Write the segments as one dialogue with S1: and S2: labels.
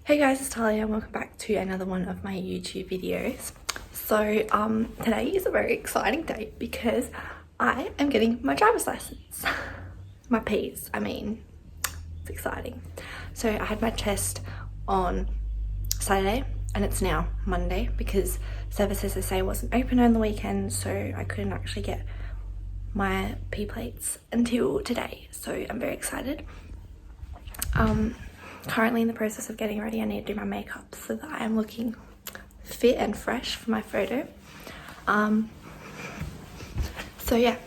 S1: Hey guys, it's Tahlia and welcome back to another one of my YouTube videos. So today is a very exciting day because I am getting my driver's license. My P's, I mean, it's exciting. So I had my test on Saturday and it's now Monday because services SSA wasn't open on the weekend, so I couldn't actually get my P plates until today. So I'm very excited. Currently in the process of getting ready. I need to do my makeup so that I am looking fit and fresh for my photo. So yeah,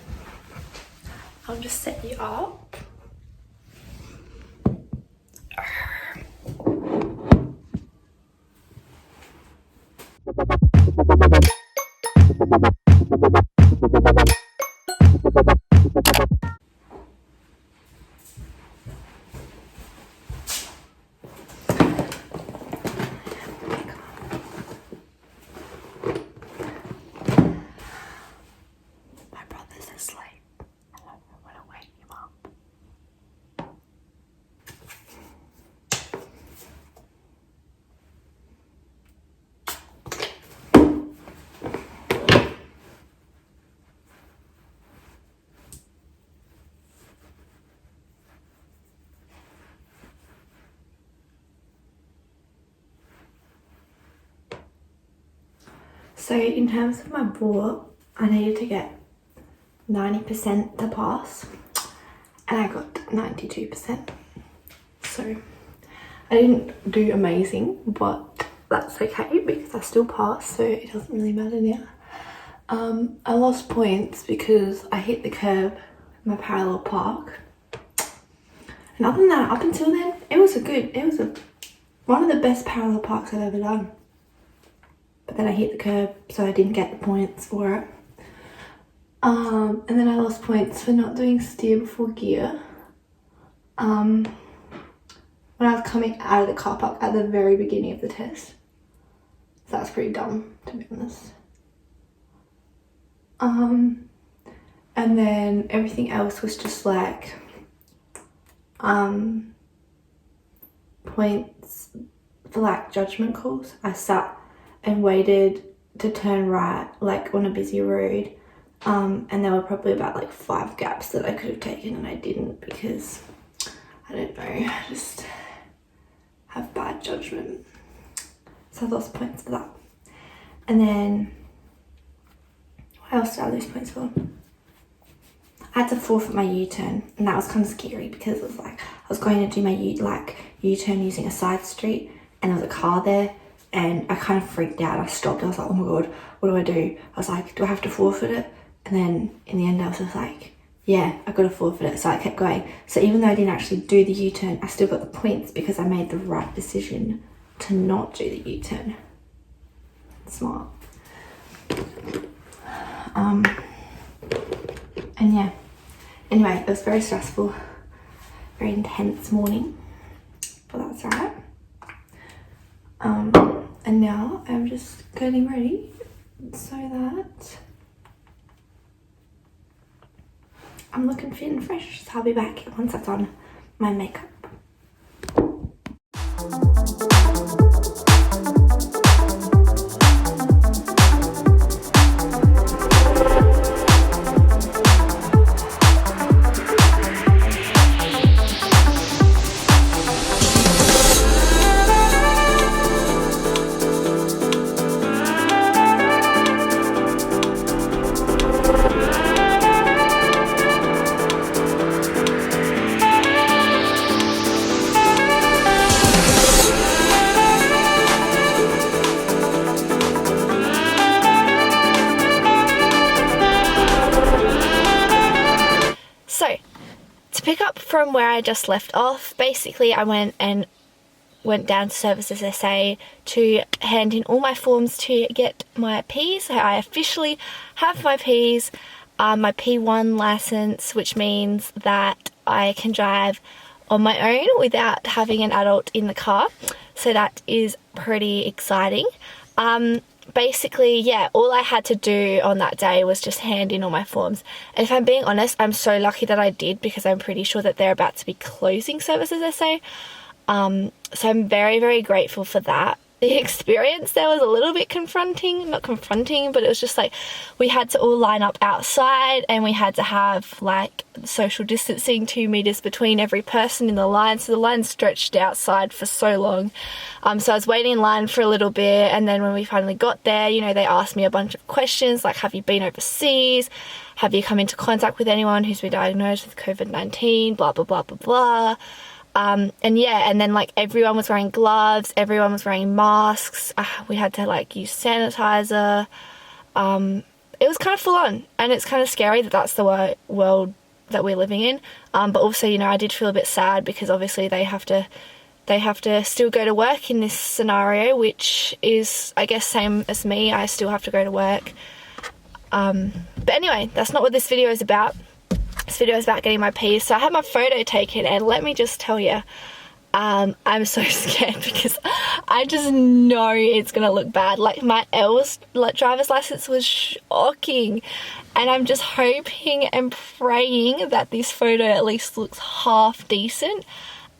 S1: I'll just set you up. So in terms of my board, I needed to get 90% to pass and I got 92%. So I didn't do amazing, but that's okay because I still passed, so it doesn't really matter now. I lost points because I hit the curb in my parallel park. And other than that, up until then, it was one of the best parallel parks I've ever done. But then I hit the curb, so I didn't get the points for it. And then I lost points for not doing steer before gear. When I was coming out of the car park at the very beginning of the test. So that's pretty dumb, to be honest. And then everything else was just like points for like judgment calls. I sat and waited to turn right, like on a busy road, and there were probably about like 5 gaps that I could have taken and I didn't because I don't know, I just have bad judgment. So I lost points for that. And then what else did I lose points for? I had to forfeit my U-turn, and that was kind of scary because it was like I was going to do my U-turn using a side street and there was a car there. And I kind of freaked out. I stopped. I was like, oh my God, what do I do? I was like, do I have to forfeit it? And then in the end, I was just like, yeah, I got to forfeit it. So I kept going. So even though I didn't actually do the U-turn, I still got the points because I made the right decision to not do the U-turn. Smart. And yeah. Anyway, it was very stressful, very intense morning, but that's all right. And now I'm just getting ready so that I'm looking fit and fresh. So I'll be back once I've done my makeup. Pick up from where I just left off, basically I went down to Services SA to hand in all my forms to get my P's. So I officially have my P's, my P1 license, which means that I can drive on my own without having an adult in the car. So that is pretty exciting. Basically, yeah, all I had to do on that day was just hand in all my forms. And if I'm being honest, I'm so lucky that I did because I'm pretty sure that they're about to be closing Services SA. So I'm very, very grateful for that. The experience there was a little bit confronting, not confronting, but it was just like we had to all line up outside and we had to have like social distancing, 2 meters between every person in the line. So the line stretched outside for so long. So I was waiting in line for a little bit, and then when we finally got there, you know, they asked me a bunch of questions like, have you been overseas? Have you come into contact with anyone who's been diagnosed with COVID-19? Blah, blah, blah, blah, blah. And yeah, and then like everyone was wearing gloves, everyone was wearing masks, we had to like use sanitizer. It was kind of full on, and it's kind of scary that that's the world that we're living in. But also, you know, I did feel a bit sad because obviously they have to still go to work in this scenario, which is, I guess, same as me. I still have to go to work. But anyway, that's not what this video is about. This video is about getting my P's. So I had my photo taken, and let me just tell you, I'm so scared because I just know it's gonna look bad. Like my L's driver's license was shocking, and I'm just hoping and praying that this photo at least looks half decent.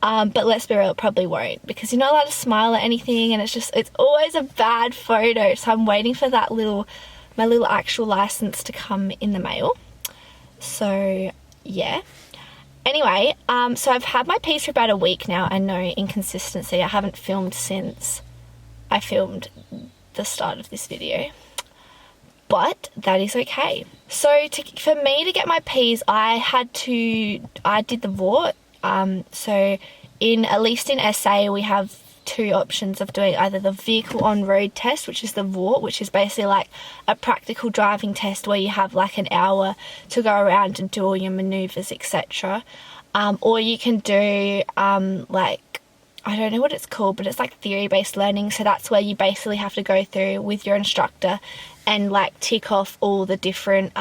S1: But let's be real, it probably won't, because you're not allowed to smile at anything, and it's always a bad photo. So I'm waiting for that my little actual license to come in the mail. So yeah, anyway, so I've had my piece for about a week now. I know, inconsistency, I haven't filmed since I filmed the start of this video, but that is okay. So for me to get my P's, I did the VORT. So at least in SA we have 2 options of doing either the vehicle on road test, which is the VORT, which is basically like a practical driving test where you have like an hour to go around and do all your maneuvers, etc. Or you can do like, I don't know what it's called, but it's like theory-based learning. So that's where you basically have to go through with your instructor and like tick off all the different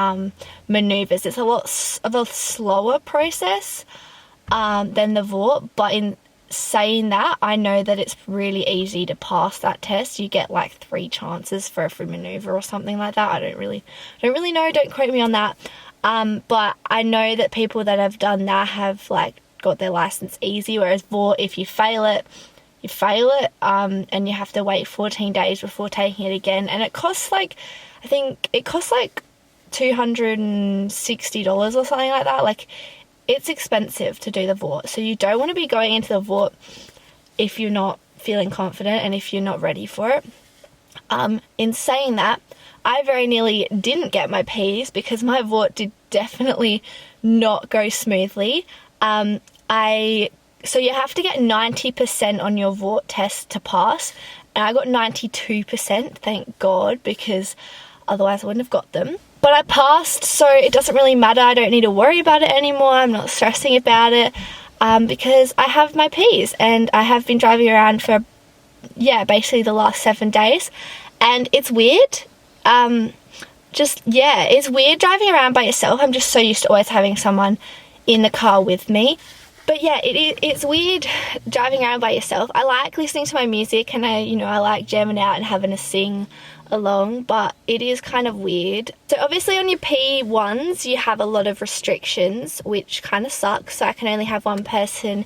S1: maneuvers. It's a lot of a slower process than the VORT, but in saying that, I know that it's really easy to pass that test. You get like 3 chances for every maneuver or something like that. I don't really know, don't quote me on that. But I know that people that have done that have like got their license easy, whereas VORT, if you fail it, you fail it, and you have to wait 14 days before taking it again, and it costs like, I think it costs like $260 or something like that. Like, it's expensive to do the VORT, so you don't want to be going into the VORT if you're not feeling confident and if you're not ready for it. In saying that, I very nearly didn't get my P's because my VORT did definitely not go smoothly. So you have to get 90% on your VORT test to pass, and I got 92%, thank God, because otherwise I wouldn't have got them. But I passed, so it doesn't really matter. I don't need to worry about it anymore. I'm not stressing about it because I have my P's, and I have been driving around for, basically the last 7 days. And it's weird. It's weird driving around by yourself. I'm just so used to always having someone in the car with me. But yeah, it's weird driving around by yourself. I like listening to my music, and I like jamming out and having a sing along, but it is kind of weird. So obviously on your P1s you have a lot of restrictions, which kind of sucks. So I can only have one person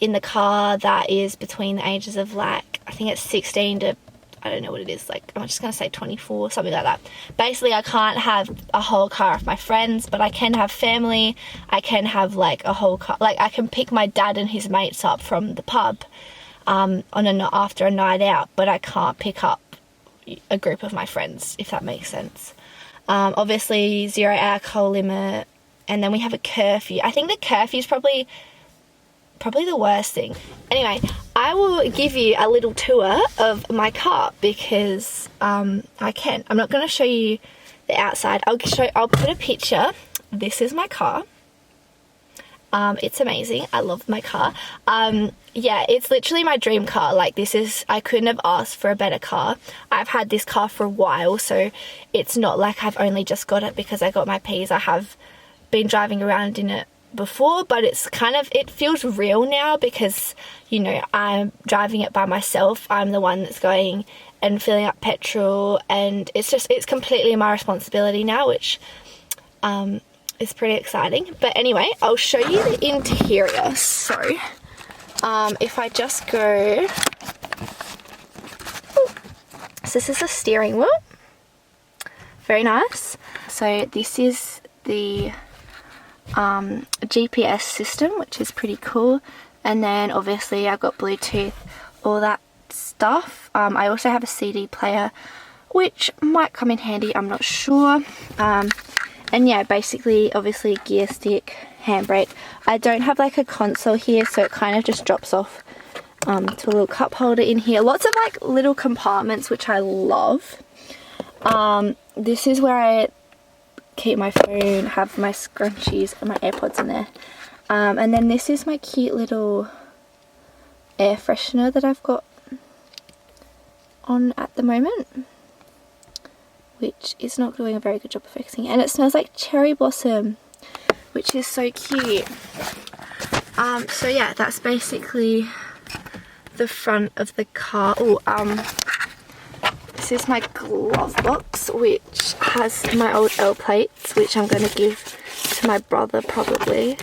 S1: in the car that is between the ages of like, I think it's 16 to, I don't know what it is, like I'm just gonna say 24, something like that. Basically I can't have a whole car of my friends, but I can have family. I can have like a whole car, like I can pick my dad and his mates up from the pub after a night out, but I can't pick up a group of my friends, if that makes sense. Obviously 0 alcohol limit, and then we have a curfew. I think the curfew is probably the worst thing. Anyway, I will give you a little tour of my car because I can. I'm not going to show you the outside. I'll put a picture. This is my car. It's amazing. I love my car. It's literally my dream car. Like, I couldn't have asked for a better car. I've had this car for a while, so it's not like I've only just got it because I got my P's. I have been driving around in it before, but it feels real now because, I'm driving it by myself. I'm the one that's going and filling up petrol, and it's completely my responsibility now, which, it's pretty exciting. But anyway, I'll show you the interior. So if I just go, so this is a steering wheel, very nice. So this is the GPS system, which is pretty cool, and then obviously I've got Bluetooth, all that stuff. I also have a CD player, which might come in handy, I'm not sure. And yeah, basically obviously gear stick, handbrake. I don't have like a console here, so it kind of just drops off to a little cup holder in here. Lots of like little compartments, which I love. This is where I keep my phone, have my scrunchies and my AirPods in there. And then this is my cute little air freshener that I've got on at the moment, which is not doing a very good job of fixing, and it smells like cherry blossom, which is so cute. So yeah, that's basically the front of the car. This is my glove box, which has my old L plates, which I'm going to give to my brother probably.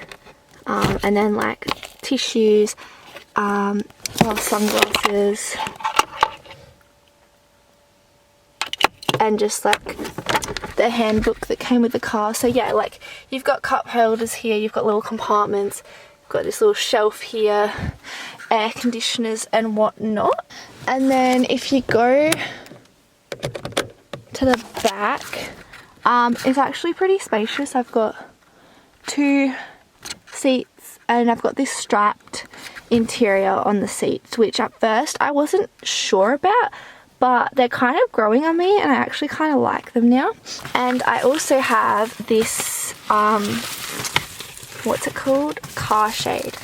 S1: And then like tissues, sunglasses, and just like the handbook that came with the car. So yeah, like you've got cup holders here, you've got little compartments, you've got this little shelf here, air conditioners and whatnot. And then if you go to the back, it's actually pretty spacious. I've got 2 seats and I've got this strapped interior on the seats, which at first I wasn't sure about, but they're kind of growing on me and I actually kind of like them now. And I also have this, what's it called? Car shade.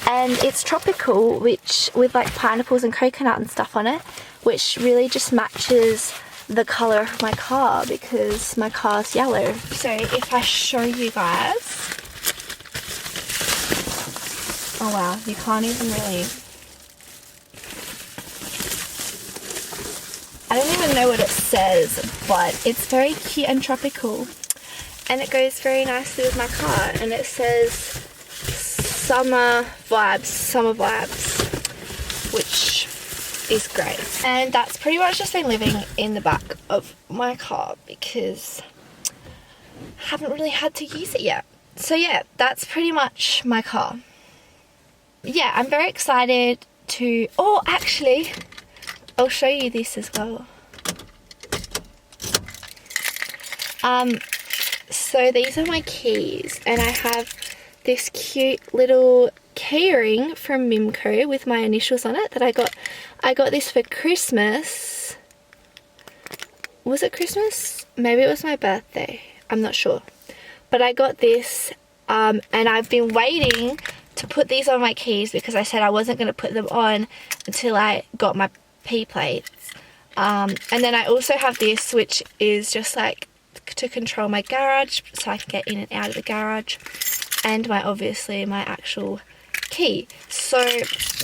S1: And it's tropical, which with like pineapples and coconut and stuff on it, which really just matches the colour of my car because my car's yellow. So if I show you guys, oh wow, you can't even really, I don't even know what it says, but it's very cute and tropical, and it goes very nicely with my car, and it says summer vibes, which is great. And that's pretty much just been living in the back of my car because I haven't really had to use it yet. So yeah, that's pretty much my car. Yeah, I'm very excited to, oh actually, I'll show you this as well. So these are my keys, and I have this cute little keyring from Mimco with my initials on it that I got this for Christmas. Was it Christmas? Maybe it was my birthday. I'm not sure. But I got this, and I've been waiting to put these on my keys because I said I wasn't going to put them on until I got my P plates. And then I also have this, which is just like to control my garage so I can get in and out of the garage, and obviously my actual key. So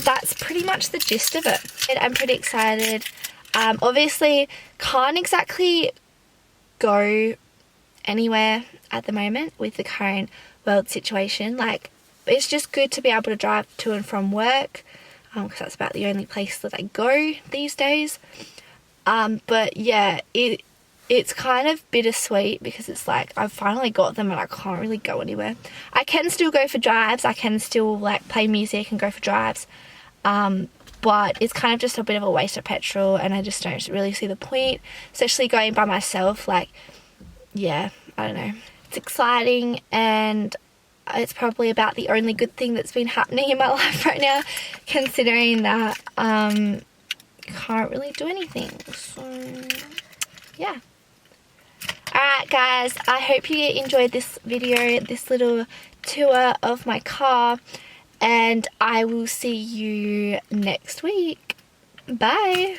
S1: that's pretty much the gist of it. And I'm pretty excited. Obviously can't exactly go anywhere at the moment with the current world situation. Like, it's just good to be able to drive to and from work, because that's about the only place that I go these days. But yeah, it's kind of bittersweet because it's like I've finally got them and I can't really go anywhere. I can still go for drives, I can still like play music and go for drives, but it's kind of just a bit of a waste of petrol, and I just don't really see the point, especially going by myself. Like, yeah, I don't know. It's exciting, and it's probably about the only good thing that's been happening in my life right now, considering that can't really do anything. So yeah. Alright guys, I hope you enjoyed this video, this little tour of my car, and I will see you next week. Bye!